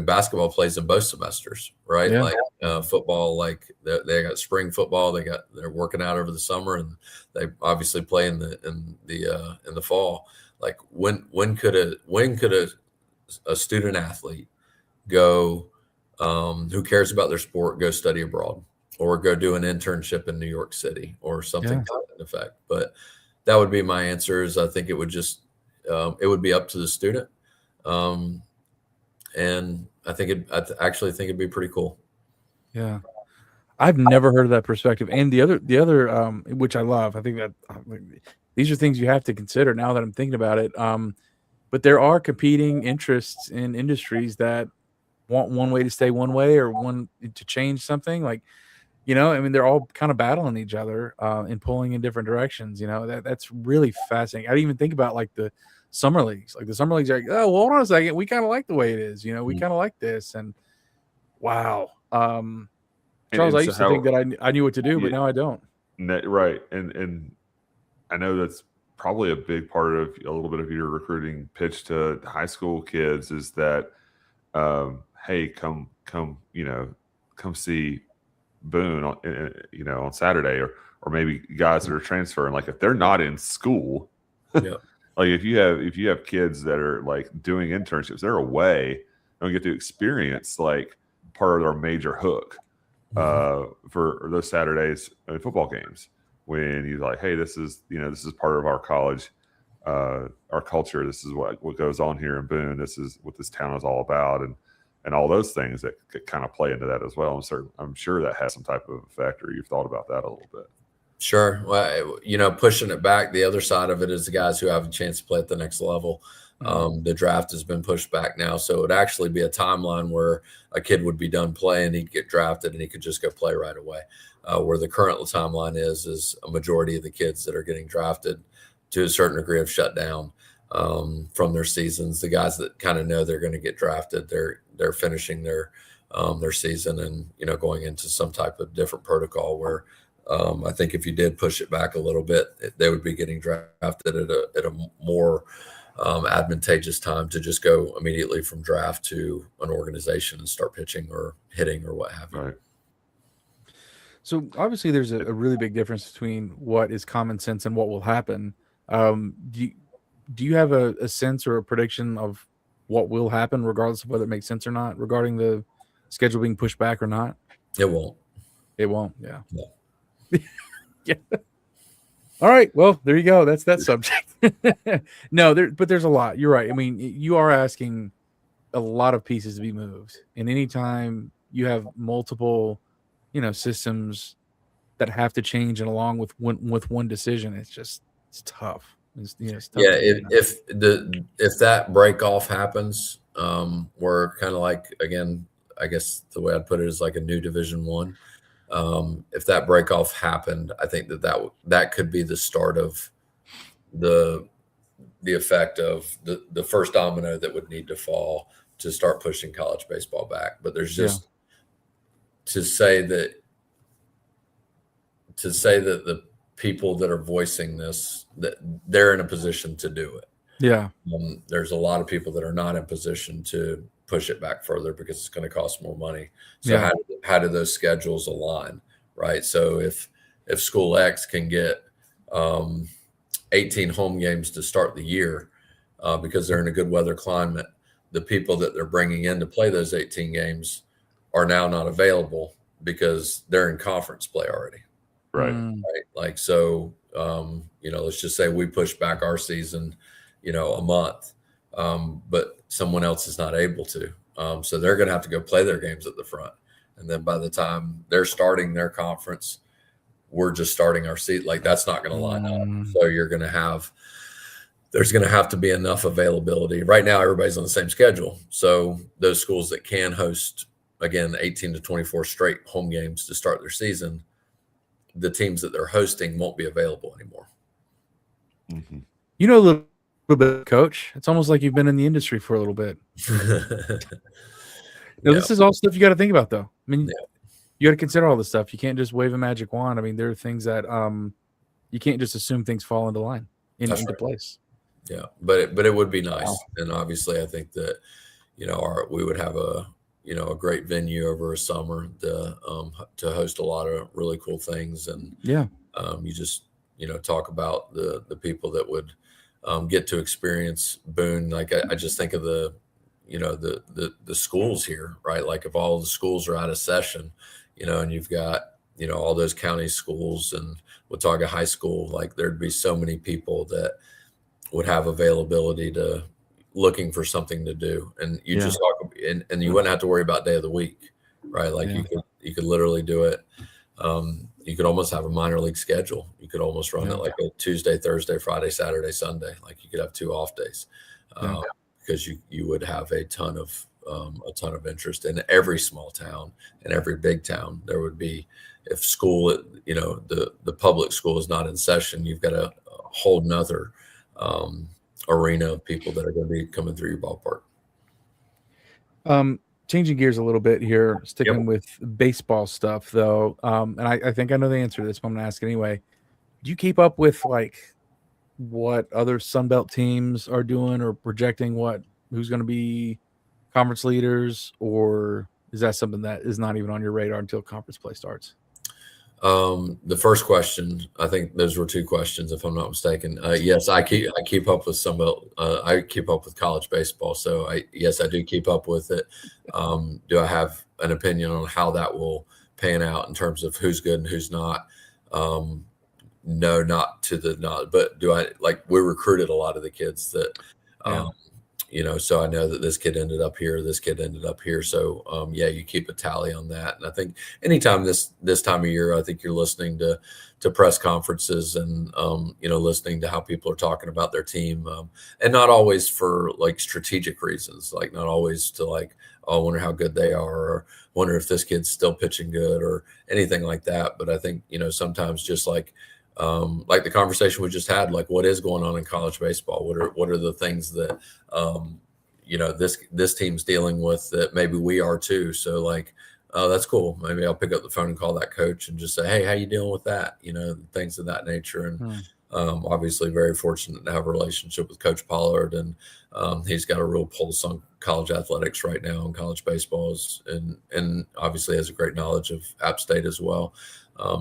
basketball plays in both semesters, right? Yeah. Like football, like they got spring football, they're working out over the summer, and they obviously play in the fall. Like when could a student athlete go, who cares about their sport, go study abroad or go do an internship in New York City or something to that effect? But that would be my answer. Is I think it would just it would be up to the student, and I actually think it'd be pretty cool. Yeah, I've never heard of that perspective. And the other which I love. I think that these are things you have to consider now that I'm thinking about it. But there are competing interests in industries that want one way to stay one way or one to change something. Like, they're all kind of battling each other and pulling in different directions. That's really fascinating. I didn't even think about like the summer leagues. Like the summer leagues are like, oh, well, hold on a second. We kind of like the way it is. We kind of like this. And wow. Charles, I used to think that I knew what to do, but now I don't. Right. And I know that's probably a big part of a little bit of your recruiting pitch to high school kids is that, hey, come see Boone on Saturday, or maybe guys that are transferring. Like if they're not in school, like if you have kids that are like doing internships, they're away, don't get to experience like part of our major hook for those Saturdays in football games. When you're like, hey, this is part of our college, our culture. This is what goes on here in Boone. This is what this town is all about, and all those things that kind of play into that as well. I'm sure that has some type of effect, or you've thought about that a little bit. Sure. Well, pushing it back, the other side of it is the guys who have a chance to play at the next level. The draft has been pushed back now, so it would actually be a timeline where a kid would be done playing, he'd get drafted, and he could just go play right away. Where the current timeline is a majority of the kids that are getting drafted to a certain degree have shut down from their seasons. The guys that kind of know they're going to get drafted, they're finishing their season and going into some type of different protocol where I think if you did push it back a little bit, they would be getting drafted at a more advantageous time to just go immediately from draft to an organization and start pitching or hitting or what have you. Right. So obviously there's a really big difference between what is common sense and what will happen. Do you have a sense or a prediction of what will happen regardless of whether it makes sense or not regarding the schedule being pushed back or not? It won't. It won't. Yeah. No. Yeah. All right. Well, there you go. That's that subject. No, but there's a lot. You're right. I mean, you are asking a lot of pieces to be moved, and anytime you have multiple, systems that have to change, and along with one decision, it's tough. It's tough. Yeah. If that break off happens, we're kind of like, again, I guess the way I'd put it is like a new Division I. If that break off happened, I think that could be the start of the effect of the first domino that would need to fall to start pushing college baseball back. But there's just to say that the people that are voicing this, that they're in a position to do it. Yeah. There's a lot of people that are not in position to push it back further because it's going to cost more money. So how do those schedules align, right? So if if School X can get 18 home games to start the year because they're in a good weather climate, the people that they're bringing in to play those 18 games are now not available because they're in conference play already. Right. Right. Like, so, let's just say we push back our season, a month, but someone else is not able to. So they're going to have to go play their games at the front. And then by the time they're starting their conference, we're just starting our seat. Like, that's not going to line up. So there's going to have to be enough availability. Right now, everybody's on the same schedule. So those schools that can host, again, 18 to 24 straight home games to start their season, the teams that they're hosting won't be available anymore. Mm-hmm. You know a little bit, Coach. It's almost like you've been in the industry for a little bit. This is all stuff you got to think about, though. I mean, you got to consider all this stuff. You can't just wave a magic wand. I mean, there are things that you can't just assume things fall into line, into place. Yeah, but it would be nice, and obviously, I think that we would have a great venue over a summer to host a lot of really cool things, and you just talk about the people that would get to experience Boone. Like I just think of the schools here, right? Like if all the schools are out of session, and you've got all those county schools and Watauga High School, like there'd be so many people that would have availability to looking for something to do, and you just talk, and you wouldn't have to worry about day of the week, right? Like you could literally do it. You could almost have a minor league schedule. You could almost run it like a Tuesday, Thursday, Friday, Saturday, Sunday. Like you could have 2 off days because you would have a ton of interest in every small town and every big town. There would be, if school, the public school is not in session, you've got a whole nother arena of people that are going to be coming through your ballpark. Changing gears a little bit here, sticking with baseball stuff though. And I think I know the answer to this, but I'm going to ask anyway. Do you keep up with like what other Sunbelt teams are doing or projecting who's going to be conference leaders, or is that something that is not even on your radar until conference play starts? The first question, I think those were 2 questions, if I'm not mistaken. Yes, I keep up with Sunbelt. I keep up with college baseball. So I do keep up with it. Do I have an opinion on how that will pan out in terms of who's good and who's not? No, not. But do I, like, we recruited a lot of the kids that, so I know that this kid ended up here, this kid ended up here. So, you keep a tally on that. And I think anytime this time of year, I think you're listening to press conferences and, listening to how people are talking about their team, and not always for like strategic reasons, like not always to like, oh, I wonder how good they are, or wonder if this kid's still pitching good or anything like that. But I think, sometimes just like the conversation we just had, like what is going on in college baseball? What are the things that, this team's dealing with that maybe we are too. So like, oh, that's cool. Maybe I'll pick up the phone and call that coach and just say, hey, how you dealing with that? Things of that nature. And obviously very fortunate to have a relationship with Coach Pollard, and he's got a real pulse on college athletics right now, and college baseball and obviously has a great knowledge of App State as well.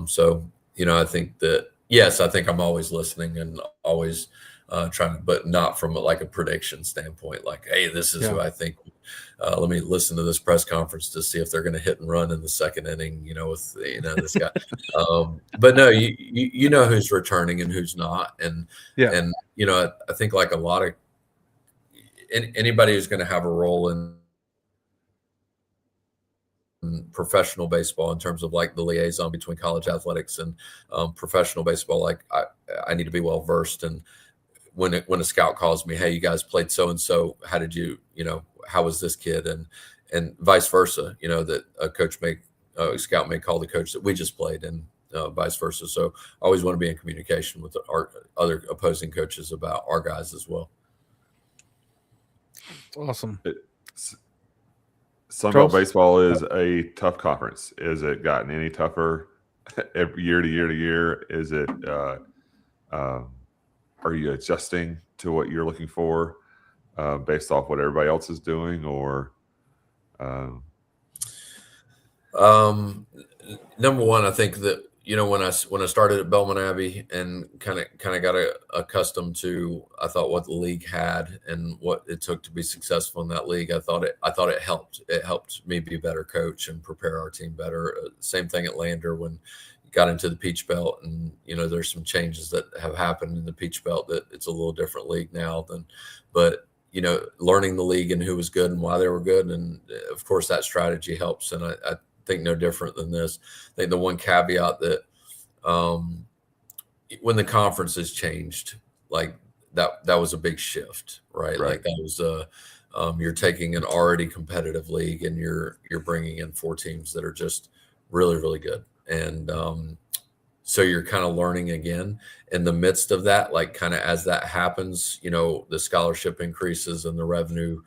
So, I think that, yes, I think I'm always listening and always trying to, but not from like a prediction standpoint, like, hey, this is who I think, let me listen to this press conference to see if they're going to hit and run in the second inning, with, this guy. But no, you know who's returning and who's not. And I think like a lot of anybody who's going to have a role in professional baseball in terms of like the liaison between college athletics and professional baseball, like I need to be well versed. And when a scout calls me, hey, you guys played so and so, how did you, how was this kid, and vice versa, that a scout may call the coach that we just played, and vice versa. So I always want to be in communication with our other opposing coaches about our guys as well. Awesome. Sunbelt baseball is a tough conference. Is it gotten any tougher every year to year? Is it? Are you adjusting to what you're looking for based off what everybody else is doing, or? Number one, I think that when I started at Belmont Abbey and kind of got accustomed to, I thought, what the league had and what it took to be successful in that league, I thought it helped. It helped me be a better coach and prepare our team better. Same thing at Lander when you got into the Peach Belt, and there's some changes that have happened in the Peach Belt that it's a little different league now but learning the league and who was good and why they were good, and of course that strategy helps. And I think no different than this. I think the one caveat that when the conference has changed, like that was a big shift, right? Like that was you're taking an already competitive league and you're bringing in 4 teams that are just really, really good. And so you're kind of learning again in the midst of that, like kind of as that happens, the scholarship increases and the revenue,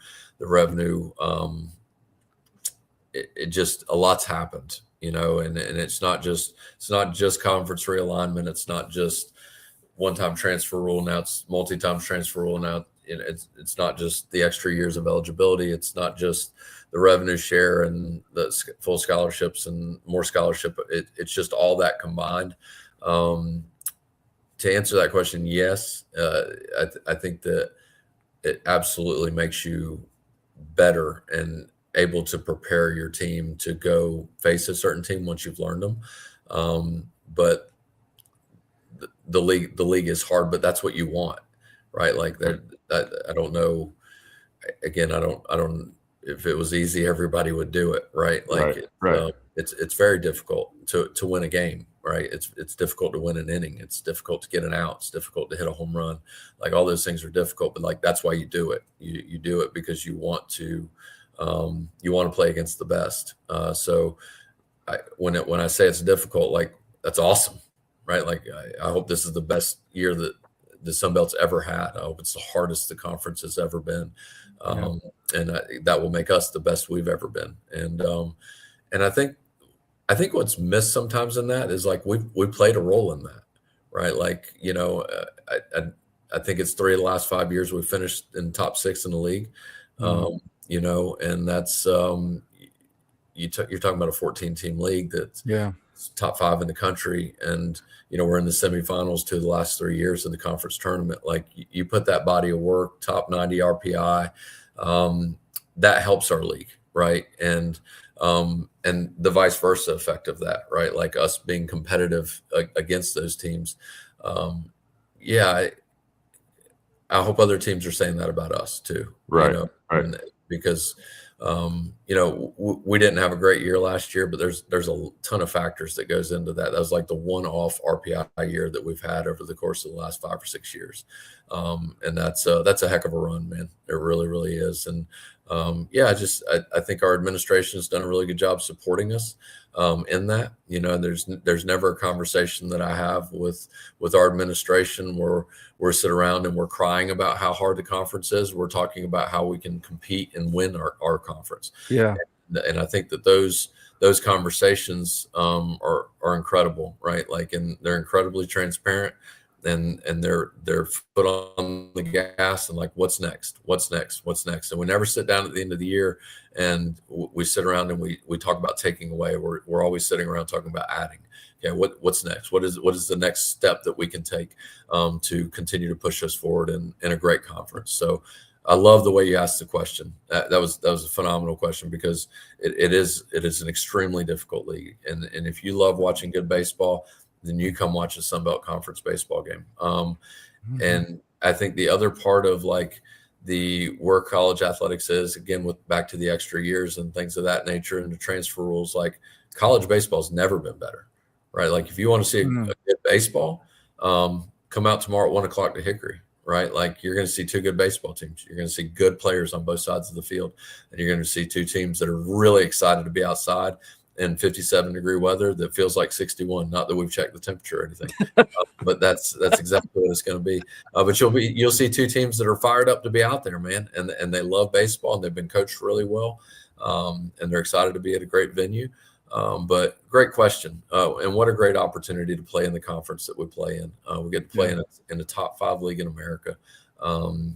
it just, a lot's happened, and it's not just conference realignment. It's not just one-time transfer rule. Now it's multi-time transfer rule. Now it's not just the extra years of eligibility. It's not just the revenue share and the full scholarships and more scholarship. It's just all that combined. To answer that question, yes, I think that it absolutely makes you better and able to prepare your team to go face a certain team once you've learned them. But the league is hard, but that's what you want, right? Like that, I don't know. Again, I don't. If it was easy, everybody would do it, right? Like it's very difficult to win a game, right? It's difficult to win an inning. It's difficult to get an out. It's difficult to hit a home run. Like all those things are difficult, but like that's why you do it. You do it because you want to play against the best. So when I say it's difficult, like that's awesome, right? Like I hope this is the best year that the Sun Belt's ever had. I hope it's the hardest the conference has ever been. And that will make us the best we've ever been. And I think what's missed sometimes in that is like we played a role in that, right? Like, I think it's 3 of the last 5 years we finished in top 6 in the league. And that's you're talking about a 14-team league that's top 5 in the country, and we're in the semifinals 2 of the last 3 years of the conference tournament. Like you put that body of work, top 90 RPI, that helps our league, right? And the vice versa effect of that, right? Like us being competitive against those teams. I hope other teams are saying that about us too, right? Because we didn't have a great year last year, but there's a ton of factors that goes into that. That was like the one-off RPI year that we've had over the course of the last 5 or 6 years, and that's a heck of a run, man. It really, really is. And I think our administration has done a really good job supporting us in that. There's never a conversation that I have with our administration where we're sitting around and we're crying about how hard the conference is. We're talking about how we can compete and win our conference. Yeah. And I think that those conversations are incredible, right? Like, and they're incredibly transparent, and they're foot on the gas and like, what's next? And we never sit down at the end of the year and we sit around and we talk about taking away. We're always sitting around talking about adding. Okay, what's next? What is the next step that we can take to continue to push us forward in a great conference? So I love the way you asked the question. That was a phenomenal question, because it is an extremely difficult league. And if you love watching good baseball, then you come watch a Sun Belt Conference baseball game. And I think the other part of like where college athletics is, again, back to the extra years and things of that nature and the transfer rules, like college baseball's never been better, right? Like if you want to see a good baseball, come out tomorrow at 1:00 to Hickory, right? Like you're going to see 2 good baseball teams. You're going to see good players on both sides of the field, and you're going to see 2 teams that are really excited to be outside in 57-degree weather that feels like 61. Not that we've checked the temperature or anything, but that's exactly what it's going to be. But you'll see 2 teams that are fired up to be out there, man, and they love baseball, and they've been coached really well, and they're excited to be at a great venue. But great question, and what a great opportunity to play in the conference that we play in. We get to play in a top 5 league in America, and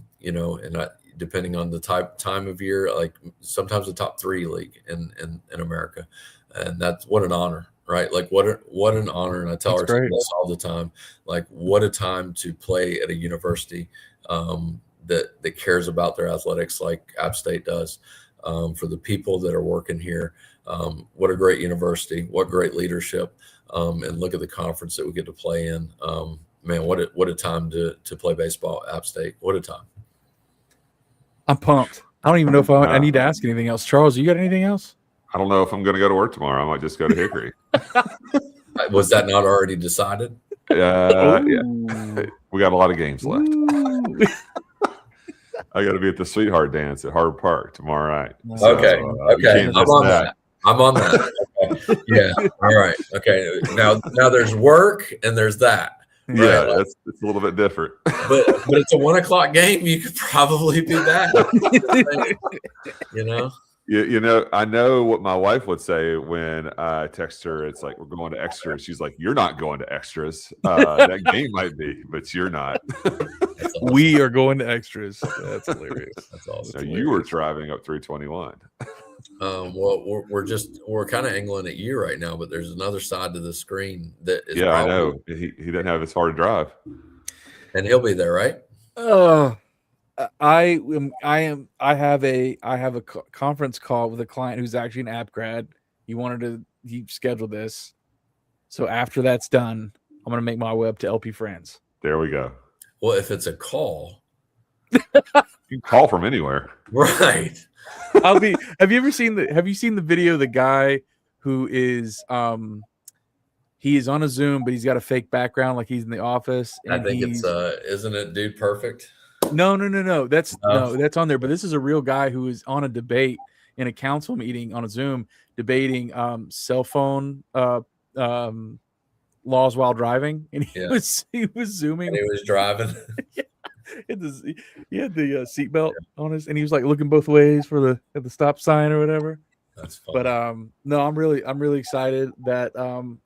depending on the time of year, like sometimes a top 3 league in America. And that's what an honor, right? Like what an honor. And I tell That's our team great. this all the time. Like what a time to play at a university that cares about their athletics like App State does. For the people that are working here, what a great university, what great leadership, and look at the conference that we get to play in. Man, what a time to play baseball at App State. What a time. I'm pumped. I don't even know if I need to ask anything else. Charles, you got anything else? I don't know if I'm going to go to work tomorrow. I might just go to Hickory. Was that not already decided? Yeah, Ooh. we got a lot of games left. Ooh. I got to be at the Sweetheart Dance at Harbor Park tomorrow night. Okay. You Okay. can't I'm miss on that. that. I'm on that. Okay. Yeah. All right. Okay. Now there's work and there's that. Yeah, Right. it's a little bit different. But it's a 1 o'clock game. You could probably be back. You know? You know, I know what my wife would say when I text her. It's like, we're going to extras. She's like, you're not going to extras. That game might be, but you're not. That's awesome. We are going to extras. That's hilarious. That's awesome. So you were driving up 321. Well, we're kind of angling at you right now, but there's another side to the screen that is Yeah, I know. He didn't have as far to drive. and he'll be there, right? I have a conference call with a client who's actually an app grad. He scheduled this. So after that's done, I'm going to make my way up to LP Friends. There we go. Well, if it's a call, You can call from anywhere. right? Have you seen the video of the guy who is he is on a Zoom, but he's got a fake background like he's in the office. I think it's isn't it Dude Perfect? No. That's that's on there. But this is a real guy who is on a debate in a council meeting on a Zoom debating cell phone laws while driving, and he was zooming. And he was driving. He had the seatbelt on his, and he was like looking both ways for the stop sign or whatever. That's fun. But no, I'm really excited that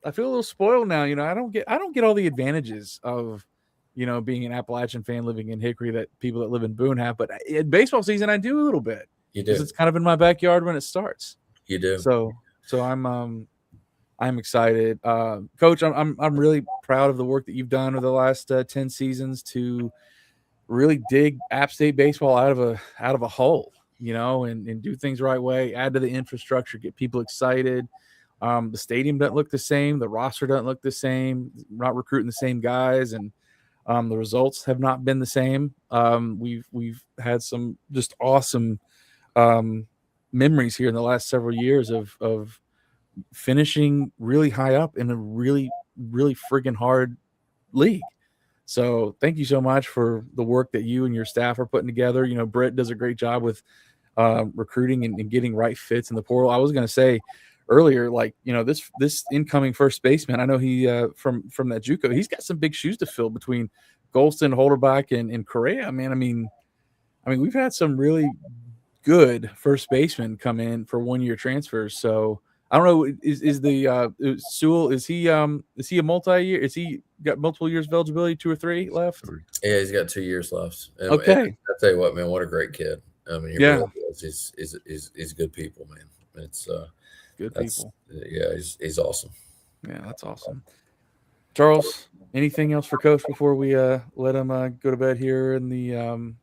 I feel a little spoiled now. You know, I don't get all the advantages of, you know, being an Appalachian fan living in Hickory that people that live in Boone have. But in baseball season, I do a little bit. You do. It's kind of in my backyard when it starts. You do. So I'm excited, Coach. I'm really proud of the work that you've done over the last 10 seasons to really dig App State baseball out of a hole, you know, and do things the right way, add to the infrastructure, get people excited. The stadium doesn't look the same. The roster doesn't look the same. We're not recruiting the same guys, and the results have not been the same. We've had some just awesome memories here in the last several years of finishing really high up in a really, really friggin' hard league. So thank you so much for the work that you and your staff are putting together. You know, Britt does a great job with recruiting and getting right fits in the portal. I was going to say earlier, like, you know, this incoming first baseman, I know he from that JUCO, he's got some big shoes to fill between Golston, Holderbach, and Correa. Man, I mean, we've had some really good first basemen come in for 1-year transfers. So I don't know. Is the Sewell? Is he a multi-year? Is he got multiple years of eligibility? 2 or 3 left? Yeah, he's got 2 years left. And, Okay. and I tell you what, man, what a great kid. I mean, he really is. He's good people, man. It's good people. Yeah, he's awesome. Yeah, that's awesome. Charles, anything else for Coach before we let him go to bed here in the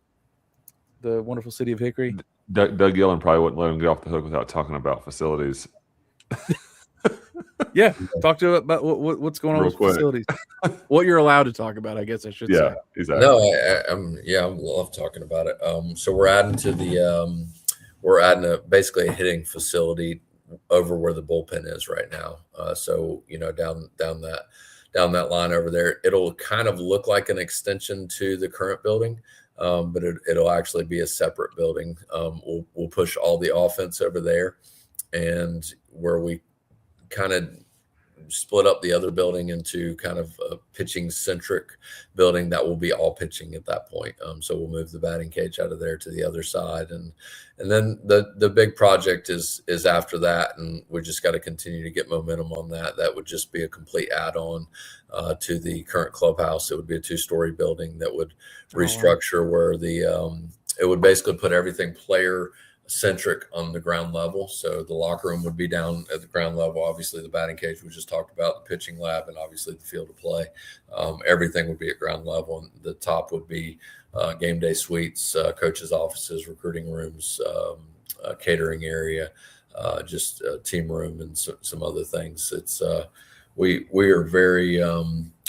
wonderful city of Hickory? Doug Gillen probably wouldn't let him get off the hook without talking about facilities. Yeah, talk to about what's going on Real with quick. facilities. What you're allowed to talk about, I guess I should say. Yeah, exactly. No, I love talking about it. So we're adding to the basically a hitting facility over where the bullpen is right now. So you know, down that line over there, it'll kind of look like an extension to the current building, but it'll actually be a separate building. We'll push all the offense over there, and where we kind of split up the other building into kind of a pitching centric building that will be all pitching at that point. So we'll move the batting cage out of there to the other side. And then the big project is after that. And we just got to continue to get momentum on that. That would just be a complete add-on to the current clubhouse. It would be a 2-story building that would restructure where it would basically put everything player centric on the ground level. So the locker room would be down at the ground level. Obviously, the batting cage we just talked about, the pitching lab, and obviously the field of play. Everything would be at ground level, and the top would be game day suites, coaches' offices, recruiting rooms, catering area, just team room, and some other things. It's we are very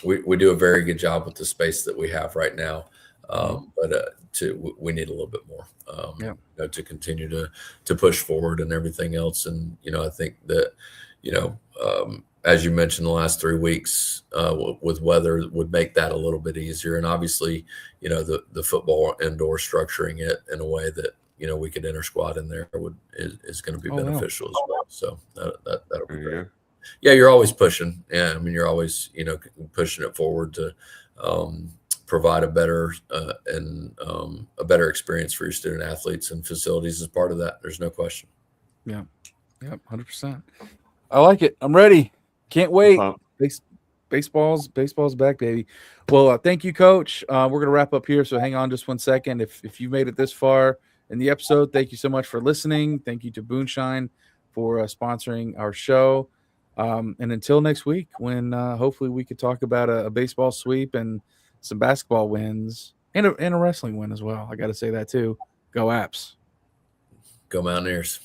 we do a very good job with the space that we have right now. But we need a little bit more to continue to push forward and everything else. And I think that as you mentioned, the last 3 weeks with weather would make that a little bit easier. And obviously, the football indoor structuring it in a way that we could enter squad in there is going to be beneficial as well. So that'll be great. Yeah, you're always pushing. Yeah, I mean, you're always pushing it forward to provide a better a better experience for your student athletes, and facilities is part of that. There's no question. Yeah, 100%. I like it. I'm ready. Can't wait. Baseball's back, baby. Well, thank you, Coach. We're gonna wrap up here, so hang on just 1 second. If you made it this far in the episode, thank you so much for listening. Thank you to Boonshine for sponsoring our show. And until next week, when hopefully we could talk about a baseball sweep and some basketball wins and a wrestling win as well. I got to say that too. Go Apps. Go Mountaineers.